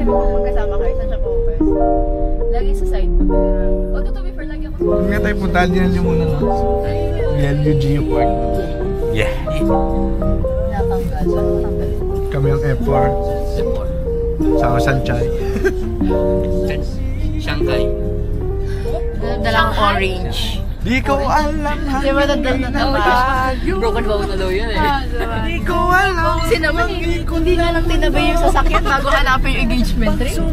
magkasama kayo, saan siya focus? Lagi sa side mo. O, to be fair, lagi ako sa Nga tayo punta, diyan yung muna no? Yellow Geopark. Yeah! natanggal. Saan natanggal? Kami ang F4. Sama Sanchay. Shanghai. Dalang orange. Di ko alam Di ba broken bone na daw yun eh. Di ko alam. Kasi naman, kung di nga lang tinabay yung sasakyan bago hanapin yung engagement ring.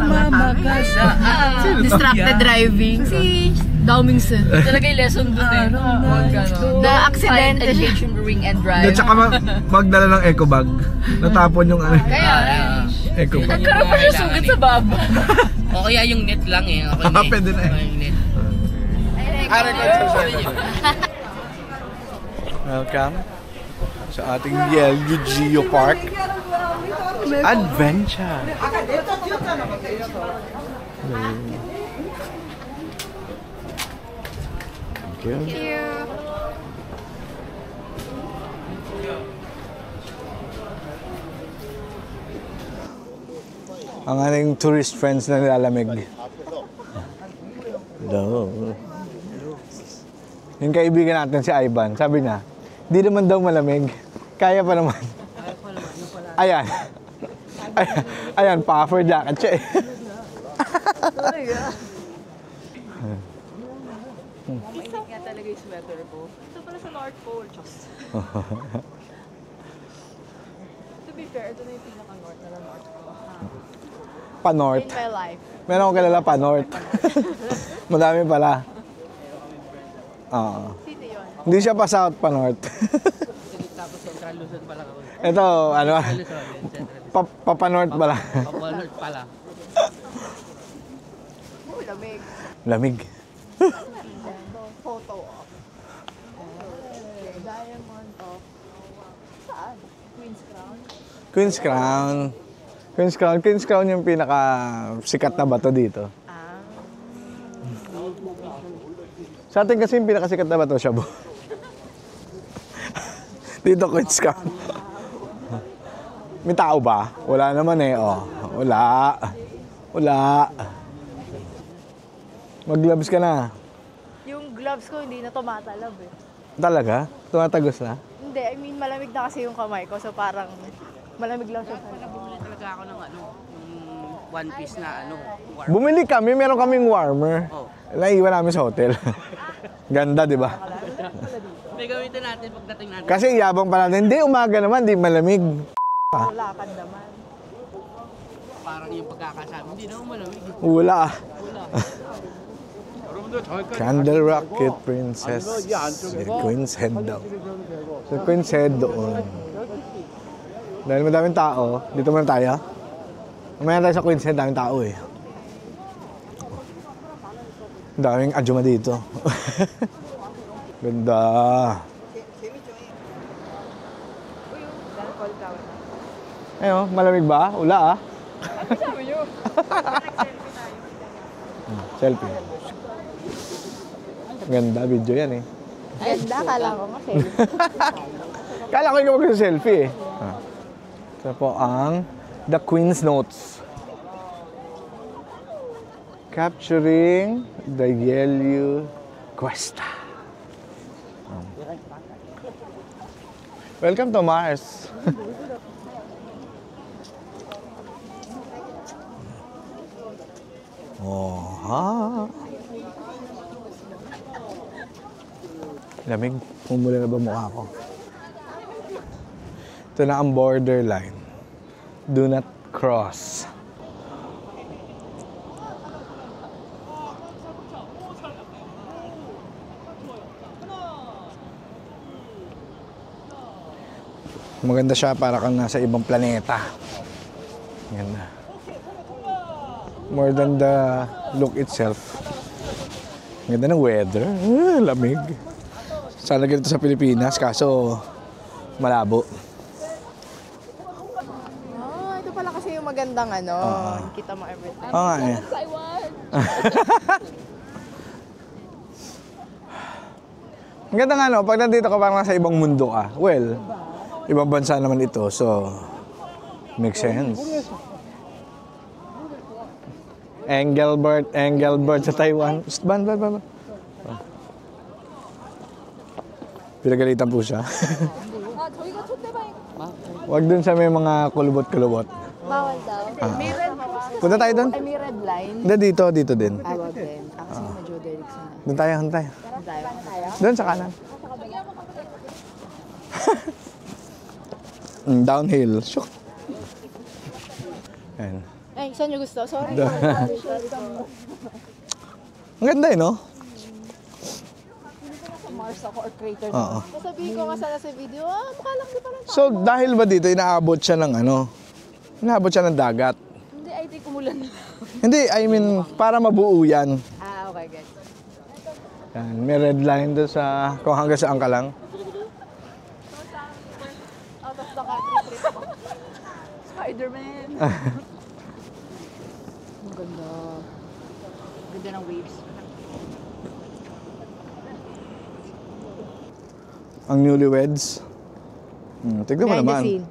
Distracted driving. Si Daumingson. Talaga yung lesson dun eh. The accident. Engagement ring and drive. At saka magdala ng eco bag. Natapon yung ano. Kaya, Eco bag. nagkaroon pa siya sugat sa baba. O kaya yung net lang eh. Okay na eh. Pwede na eh. Yung net. Welcome sa ating Yellow Geopark Adventure. Thank you. Ang ating tourist friends na nilalamig. Hello. Yung kaibigan natin si Ivan, sabi niya, di naman daw malamig. Kaya pa naman. Ayan. Ayan, puffer jacket siya eh. Isa nga talaga yung sweater ko. Ito pala sa North Pole. To be fair, ito na yung pinaka-north na North Pole. Pa-north. In my life. Meron akong kilala pa-north. Madami pala. Oo. City yun. Hindi siya pa-south, pa-north. Tapos Central Luzon pala ako. Ito, ano? Pa-north pala. Pa-north pala. Lamig. Lamig. Photo op. Diamond of... Saan? Queen's Crown? Queen's Crown. Queen's Crown. Queen's Crown yung pinaka sikat na bato dito. Sa atin kasi yung pinakasikat na bato, Shabu. Dito, Queen's Crown. May tao ba? Wala naman eh, oh. Wala. Wala. Mag-gloves ka na. Yung gloves ko hindi na tumatalab eh. Talaga? Tumatagos na? Hindi, I mean malamig na kasi yung kamay ko. So parang malamig lang siya. Bumili talaga ako ng ano, one piece na ano, warm. Bumili kami, meron kaming warmer. Oh. Naiiwan namin sa hotel. Ganda, di ba? May gamitin natin pagdating natin. Kasi yabang pa natin, hindi umaga naman, di malamig. Lakad naman. Parang yung pagkakasabi, hindi na malamig. Wala. Candle Rocket Princess. Si Queen's Head daw. Si Queen's Head doon. Dahil madaming tao, dito muna tayo. Mamaya tayo sa Queen's Head, daming tao eh. Daming adyuma dito. Ganda. Ayun, malamig ba? Ula ah. Selfie. Ganda, video yan eh. Ganda, kala ko nga Kala ko ikaw mag-selfie eh. Ito po ang The Queen's Notes. Capturing the Yellow Cuesta. Welcome to Mars. Oh, ha. Lamig. Pumuli na ba mukha ko? Ito na ang borderline. Do not cross. Maganda siya para kang nasa ibang planeta. Ganda. More than the look itself. Ganda ng weather. Lamig. Sana ganito sa Pilipinas, kaso malabo. Oh, ito pala kasi yung magandang ano. Kita mo everything. Oo nga eh. Ang ganda nga no, pag nandito ka parang nasa ibang mundo ka. Well, ibang bansa naman ito, so makes sense. Engelbert sa Taiwan. Psst, ban. Oh. Pinagalitan po siya. Wag dun sa may mga kulubot-kulubot. Bawal daw. May red, Punta tayo dun? may red line. Hindi, dito din. Wag din. Kasi medyo delik sa Doon tayo. tayo. Doon sa kanan. Downhill. Shook. Ayan. Ay, saan nyo gusto? Sorry. Ang ganda eh, no? Mars ako or crater. Oo. Sasabihin ko nga sana sa video, mukha lang di pa lang. So, dahil ba dito, inaabot siya ng inaabot siya ng dagat. Hindi, I think umulan na. Hindi, I mean, para mabuo yan. Okay, guys. Yan, may red line doon sa, kung hanggang saan ka lang. Out of the country trip mo. Spider-Man. Ang ganda. Ganda ng waves. Ang newlyweds. Tignan mo Behind the naman. scene.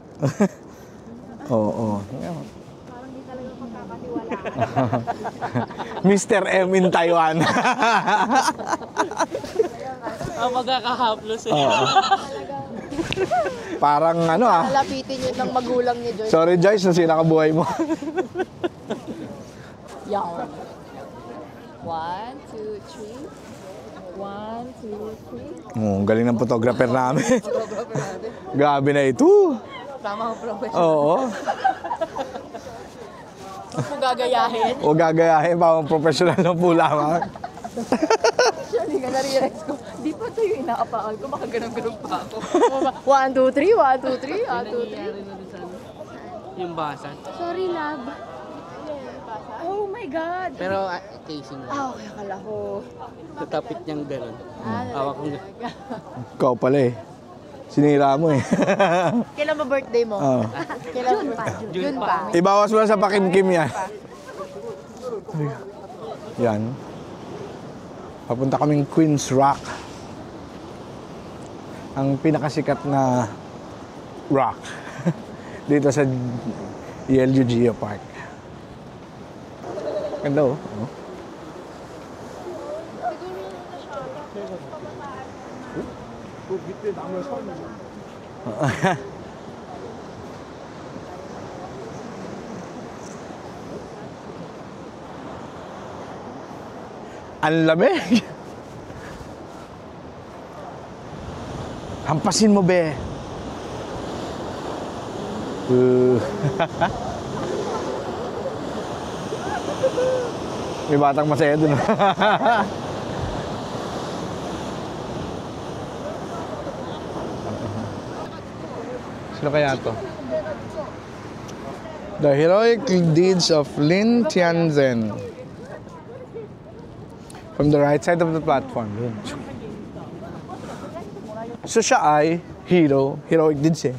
Oo. Parang di talaga magkakatiwala. Mr. M in Taiwan. Magkakahaplos eh. Parang Lalapitin yun ng magulang niya, Joy. Sorry Joyce, nasira ka buhay mo. Yawn. 1, 2, 3. 1, 2, 3. Ang galing ng photographer namin. Grabe na ito. Tama ang professional. Oo. Kung gagayahin. O gagayahin pa ang professional ng lamang. Actually, nare-realize ko, di pa ito yung inaapaan ko, baka ganun-ganun pa ako. 1, 2, 3, 1, 2, 3, 1, 2, 3. Yung basan. Sorry, love. Oh my God! Pero casing lang. Okay, akala ko. Tatapit niyang gano'n. Hawak ko. Ikaw pala eh. Sinira mo eh. Kailan ba birthday mo? Oo. Kailan ba? June pa. Ibawas mo na sa pakimkim yan. Yan. Papunta kaming Queen's Rock. Ang pinakasikat na rock dito sa YLU Geopark. Ganda oh. Ang lamig. Hampasin mo, be. May batang masaya dun. Sino kaya to? The heroic deeds of Lin Tianzhen. From the right side of the platform. Yun. So siya ay heroic deeds eh.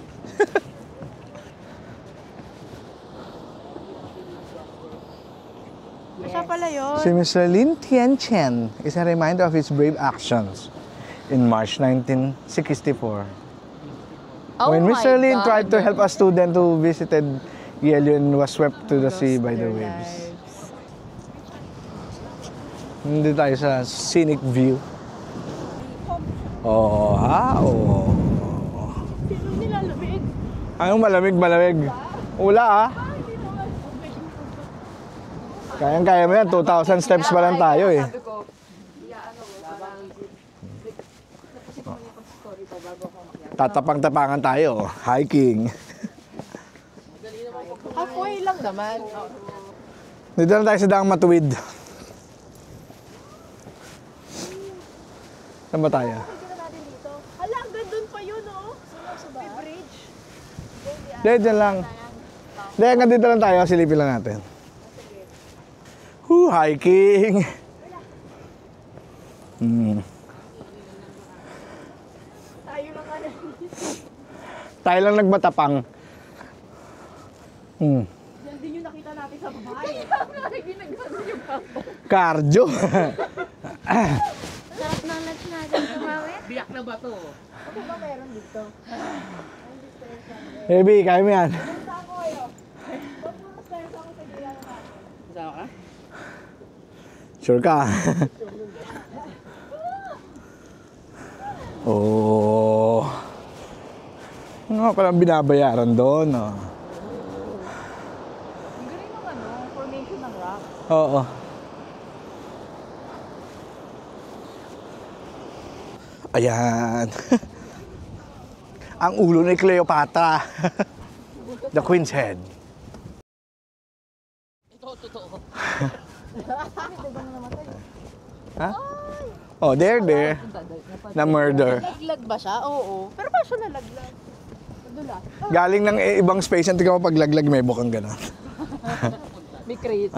Siya pala yun. Si Mr. Lin Tianchen is a reminder of his brave actions in March 1964. When Mr. Lin tried to help a student who visited YLU and was swept to the sea by the waves. Hindi tayo sa scenic view. Oo, oo. Sino nilalamig? Anong malamig? Ula Kayang-kaya mo yan, 2,000 steps pa lang tayo eh. Tatapang-tapangan tayo, hiking. Halfway lang naman. Dito na tayo sa Daang Matuwid. Saan ba tayo? Hala, hanggang doon pa yun, oh. May bridge. Dyan lang. Hindi, hanggang dito lang tayo, silipin lang natin. Hiking! Tayo lang nagmatapang. Yan din yung nakita natin sa bahay. Cardio. Sarap ng lunch natin kumawin. Biyak na ba to? Ano ba meron dito? Baby, kaya mo yan. Kasama ka? Sure ka? Oh. Nga palang binabayaran doon. Oh. Ang galing ng formation ng rock. Oo. Ayan. Ang ulo ni Cleopatra. The Queen's Head. Ito, totoo. Ha? Oh, there. Na murder. Nalaglag ba siya? Oo. Pero ba siya nalaglag? Nadula. Galing ng ibang space, hindi ka mapaglaglag, may bukang gano'n. May crate.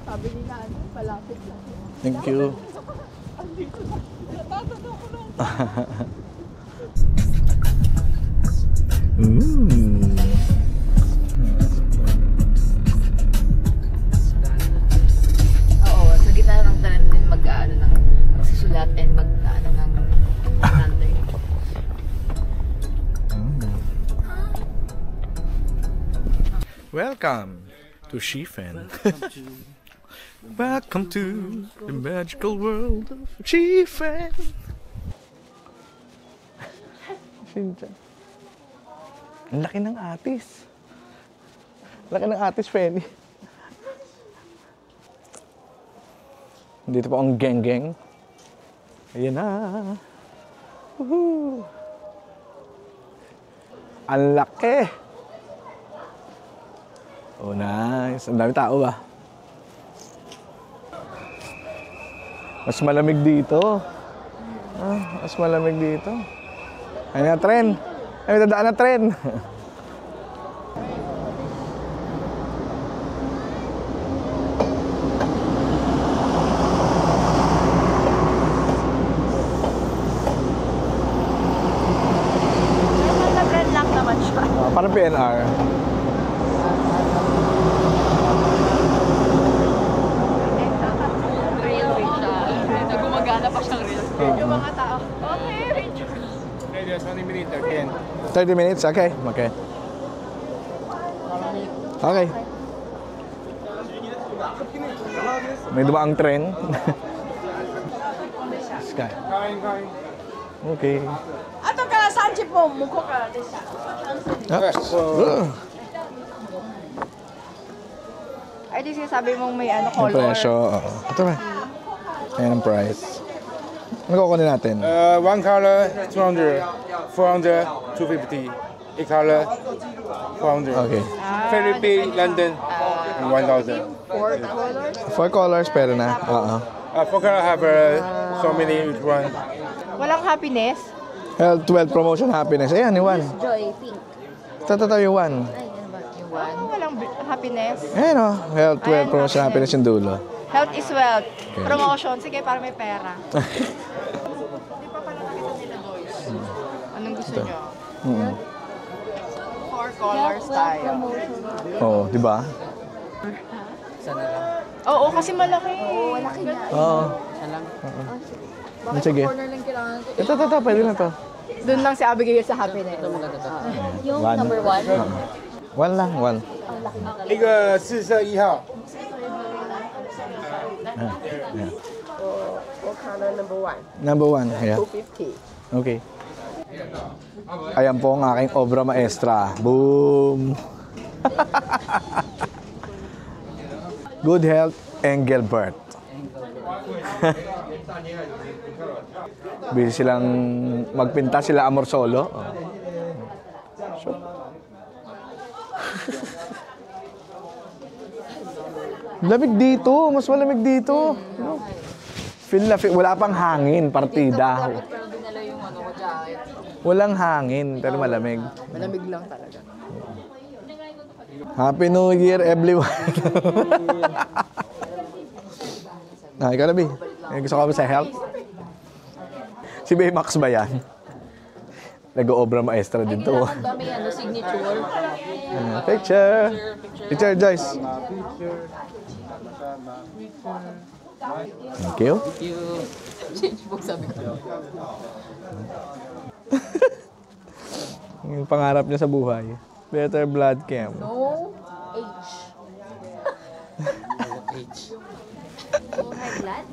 Sabi nila, palapit lang. Thank you. Oo, sa gitna ng tanan din mag-ano ng susulat and mag-ano ng standard. Welcome to Shifen. Welcome to the magical world of Shifen. Ang laki ng atis. Laki ng atis, Feli. Dito pa ang geng-geng. Ayan na. Woohoo! Ang laki. Oh, nice. Ang dami tao ba? Mas malamig dito. Mas malamig dito. Ayun na, tren. Ay, dadaan na tren. Nag-rent lang naman siya. Parang PNR. Railway siya. Gumagana pa siyang railway. Yung mga tao, okay. 30 minutes? Okay. Okay. Okay. May dumaang tren. Sky. Okay. Ato ka, Sanji po, muko ka. Ay, di sinasabi mong may ano, Ang color. presyo. Oo. Ito ba? Ayan ang price. Ano kukunin natin? One color 200, 400, 250. A color 400. Okay. Philippines, London, 1,000. 4 colors? 4 colors, pero na. Oo. Four color have so many each one. Walang happiness? Health, 12 promotion, happiness. Ayan, yung 1. Joy, pink. Ito, yung 1. Ay, ano ba? Yung one? Walang happiness. Ayan o. Health, 12 Ayan, promotion, happiness yung dulo. Health is wealth. Promotion. Sige, para may pera. Hindi pa pala nakita nila, Joyce. Anong gusto nyo? 4 colors tayo. Oo, di ba? Sana lang. Oo, kasi malaki. Oo, malaki na. Oo. Isa lang. Sige. Ito, pwede na to. Doon lang si Abigail sa happiness. Ito maganda to. Yung One. number 1? 1 lang, 1. 一个41号。 Number 1, yeah. 250. Okay. Ayan po ang aking obra maestra. Boom! Good health, Engelbert. Busy silang magpinta sila Amorsolo. Lamig dito, mas malamig dito. Wala pang hangin, partida. Walang hangin, pero malamig. Malamig lang talaga. Happy New Year, everyone. Ikaw na, B. Gusto ko ba sa health? Si Baymax ba yan? Nag-obra maestra din to. Ang dami signature. Picture. Picture, Joyce. Thank you. Change book, sabi ko. Yung pangarap niya sa buhay. Better blood cam. No. H. H. Buhay blood?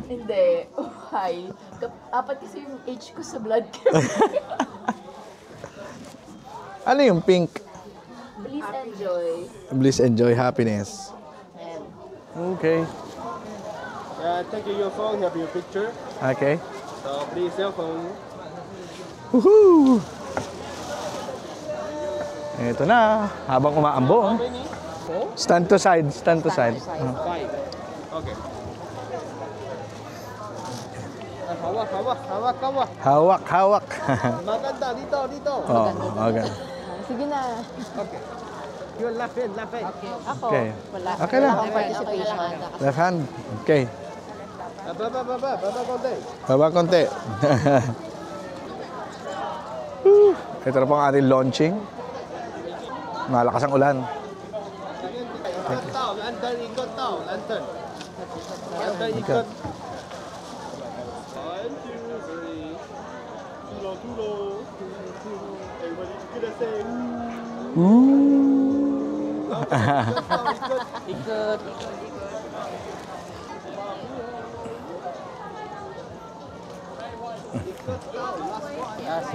Hindi. Buhay. Apat kasi yung H ko sa blood ko. Ano yung pink? Please enjoy. Bliss, enjoy, happiness. Okay. Take your phone, have your picture. Okay. So please cell phone. Woohoo! Ito na, habang umaambong. Stand to side, stand to side. 5. Okay. Hawak, hawak, hawak, hawak. Hawak, hawak. Maganda, dito, dito. Oh, okay. Sige na. Okay. You're laughing, laughing. Ako, Okay. wala. Okay lang. Wala akong participation. Left hand. Okay. Baba konti. Baba konti. Woo. Ito na po ang ating launching. Malakas ang ulan. Ikot tao, lantern, ikot tao, lantern. Lantern, ikot. 1, 2, 3. Tulo, tulo. Everybody together say. Ikot.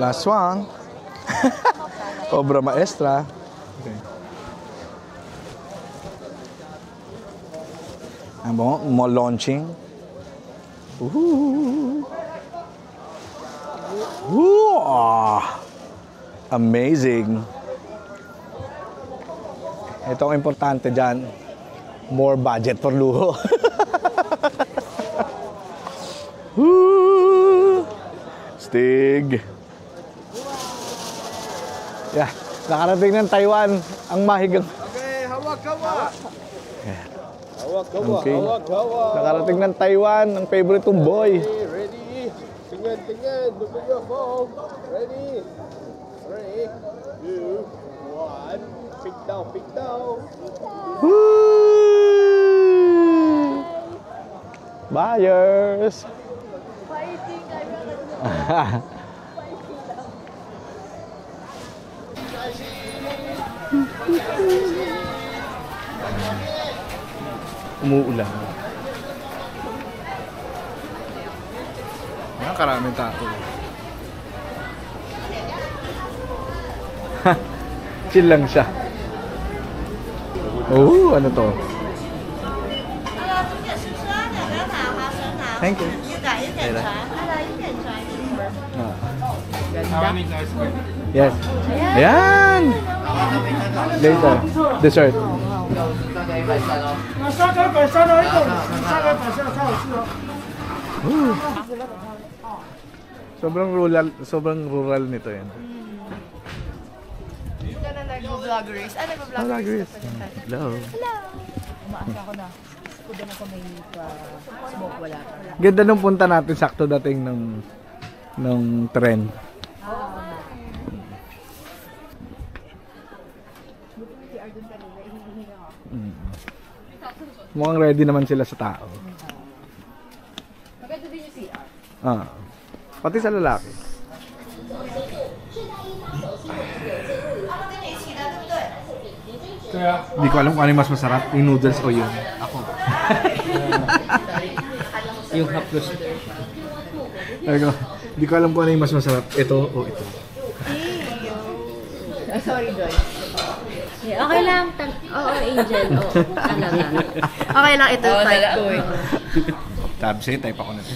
Last one. Obra maestra. Okay. Ang mo launching. Woo! Amazing. Ito ang importante dyan. More budget for luho. Woo! Stig. Yeah, nakarating ng Taiwan ang mahigang. Okay, hawak, hawak. Hawak, hawak, Okay. hawak, hawak. Nakarating ng Taiwan ang favorite kong boy. Ready? Tingin, tingin. Look at your phone. Ready? 3, 2, 1. Pick down, pick down. Woo! Buyers. Fighting, I rather Umuulan. Karaming tao. Chill lang siya. Oh, ano to? Thank you. Yes. Ayan! Later. Dessert. Sobrang rural nito yan. Ito na nag-vloggers. Ah, nag-vloggers. Vloggers. Hello. Umaasa ako na. Kung doon ako may smoke, wala pa. Ganda nung punta natin, sakto dating ng tren. Mukhang ready naman sila sa tao. Maganda din yung CR. Ah. Pati sa lalaki. Hindi ko alam kung ano yung mas masarap, yung noodles o yun. Ako. Yung haplos. Hindi ko alam kung ano yung mas masarap, ito o ito. Sorry, Joy. Okay lang. Oo, Angel. Oo, talaga. Okay lang, ito type ko eh. Tab say, type ako na ito.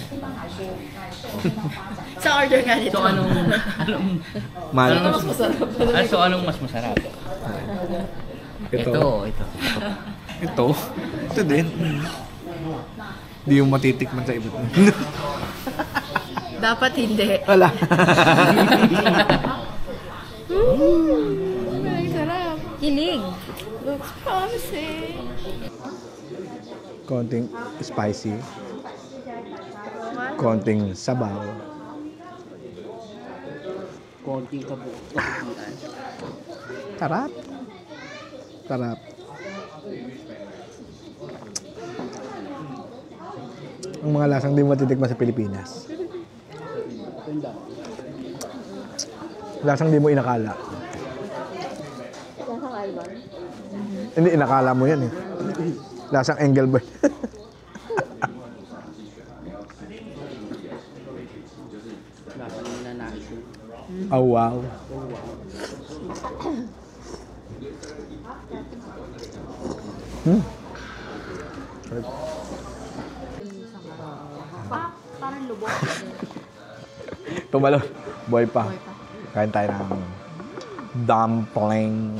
Sa order nga nito. So anong Mahal. anong mas masarap? Ito. Ito. Ito. Ito din. Hindi yung matitikman sa iba. Dapat hindi. Wala. Ay, sarap. Kilig. Looks promising. Konting spicy. Konting sabaw. Konting kabukian. Tarap. Tarap. Ang mga lasang di mo matitikman sa Pilipinas. Lasang di mo inakala. Hindi, inakala mo yan eh. Lasang Engelboy. Lasa ng nanaisin. Oh, wow. Parang lubog. Tumalo. Boy pa. Kain tayo ng dumpling.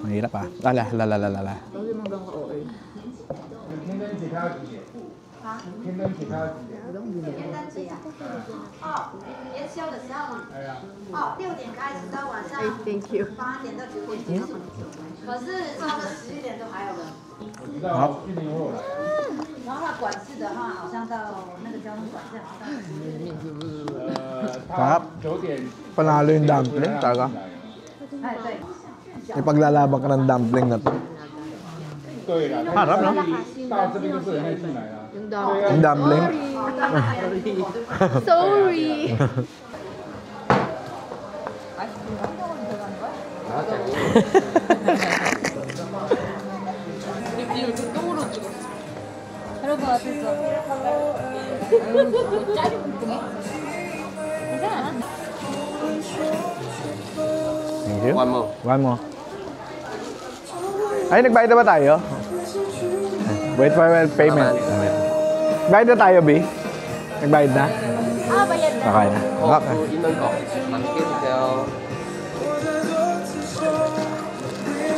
Mahirap ah. Lala. Thank you. 好。然后它管制的话，好像到那个交通管制，好像Sarap. Panalo yung dumpling, talaga. 哎对， Ipaglalaban ka ng dumpling na to. 对了， Harap, no? 到这边就不能再进来了。 Yung dumpling. Sorry. Thank you. One more. One more. Ay, nagbayad na ba tayo? Wait for payment. Bayad na tayo, B? Nagbayad na? Bayad na. Okay na. Okay.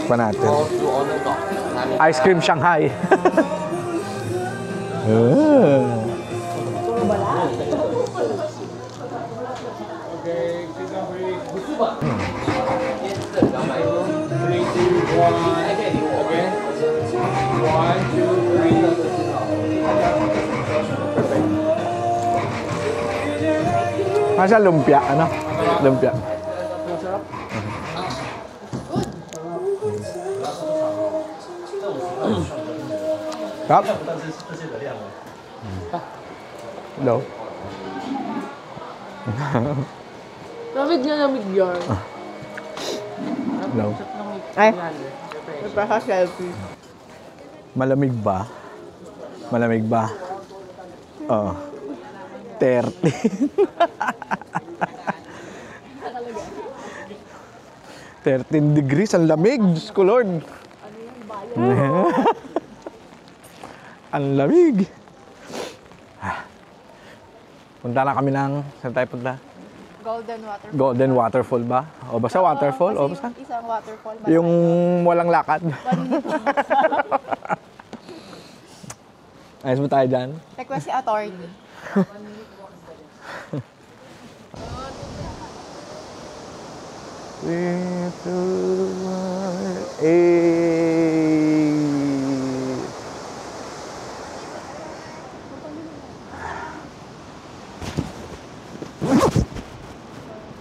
Pa natin. Ice cream Shanghai. Okay, sit down, please. 3, 2, 1. Okay. 1, 2, 3. Masa lumpia, ano? Lumpia. Kap? Hello? Lamig na lamig yan. Hello? Ay, nagpaka-selfie. Malamig ba? Malamig ba? Oo. 30. $13 ang lamig. Diyos ko, Lord. Ang lamig. Punta na kami ng... Saan tayo punta? Golden Waterfall. Golden Waterfall ba? O basta waterfall? O basta? Isang waterfall. Yung walang lakad. Ayos mo tayo dyan? Request si attorney.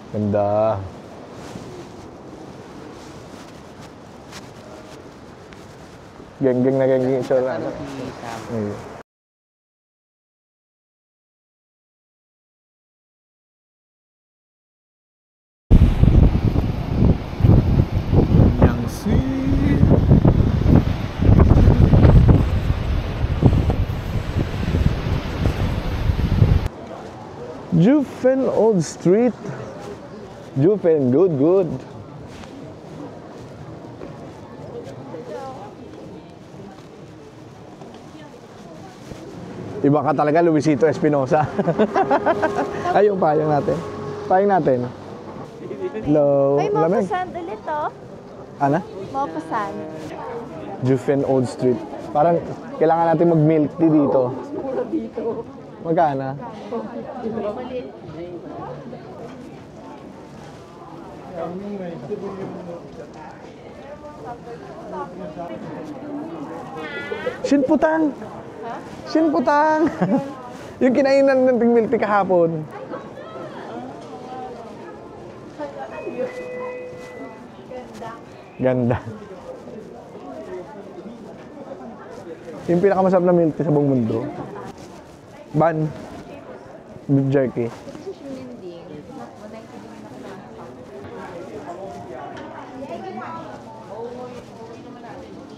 Ganda. Geng-geng na geng-geng ito na. Jufen Old Street. Jufen, good. Iba ka talaga, Luisito Espinosa. Ayun, payong natin. Payong natin. Hello. Ay, Lamig. maupasan ulit oh. Ano? Maupasan. Jufen Old Street. Parang kailangan natin mag-milk tea dito. Magkano? Sinputang! Sinputang! Yung kinainan ng milk tea kahapon. Ganda. Yung pinakamasarap na milk tea sa buong mundo. Ban. Beef jerky.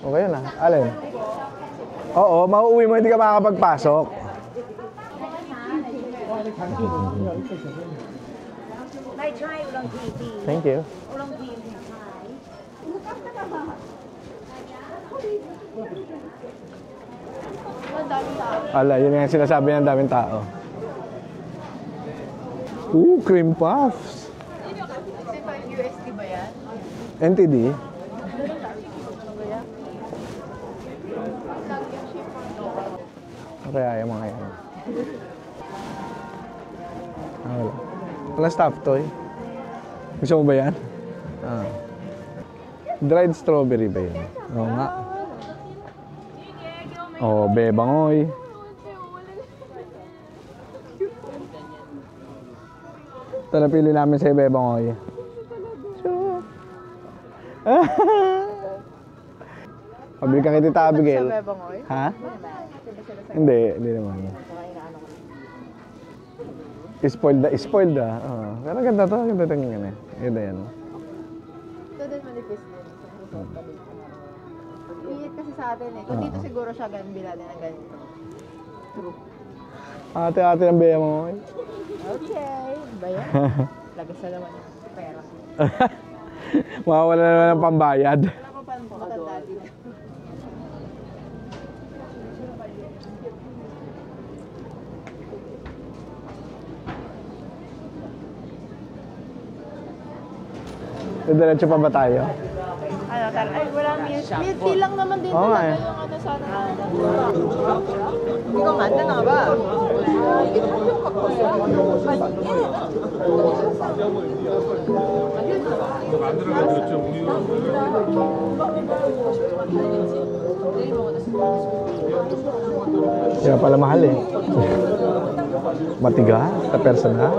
Okay na. Alin? Oo, mauuwi mo, hindi ka makakapagpasok. Thank you. Ala, yun yung sinasabi ng daming tao. Cream puffs. USD ba yan? NTD. Kaya yung mga yan. Wala. Wala stop toy. Gusto mo ba yan? Dried strawberry ba yun? Oo nga. Oh, bebangoy. Ito napili namin sa bebangoy. Sure. Pabili ka kay Tita Abigail. Sa bebangoy? Ha? Hindi naman. Spoiled ah. Pero ganda to, ganda tingin yan eh. Ganda yan. Ito din manifest din. Iit kasi sa atin eh. Kung dito siguro siya bilhin na ganito. True. Ate ang beya mo. Okay. Ba yan? Lagas na naman yung pera. Mawawala na naman ng pambayad. Wala ko pa matanda dito. Diretso pa ba tayo? Ano, ay walang milk tea lang naman din Oo, talaga eh. yung ano sana natin. Hindi ko manda na ba? Kaya pala mahal eh. Matigas sa personal.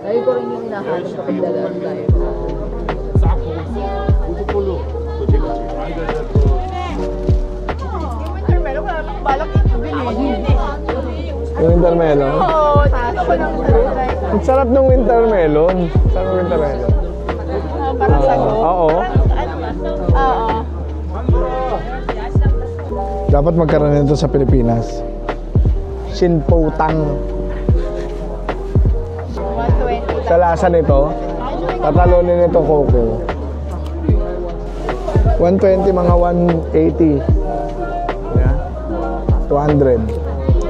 Lagi ko rin yung hinahanap kapag dadaan tayo. Yung wintermelon, wala nang balak yung bilhin. Yung wintermelon? Oo, taas ko ng try. Ang sarap ng wintermelon. Sarap ng wintermelon. Parang sago. Oo. Ano ba? Oo. Dapat magkaroon nito sa Pilipinas. Sinpotang. 120. Sa lasa nito, tatalunin nito Coco. 120 mga 180. Yeah. 200.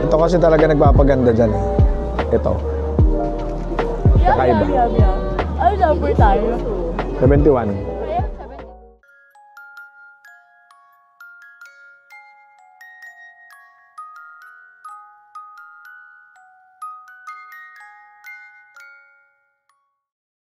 Ito kasi talaga nagpapaganda dyan eh. Ito. Kakaiba. Ay, number tayo. 71.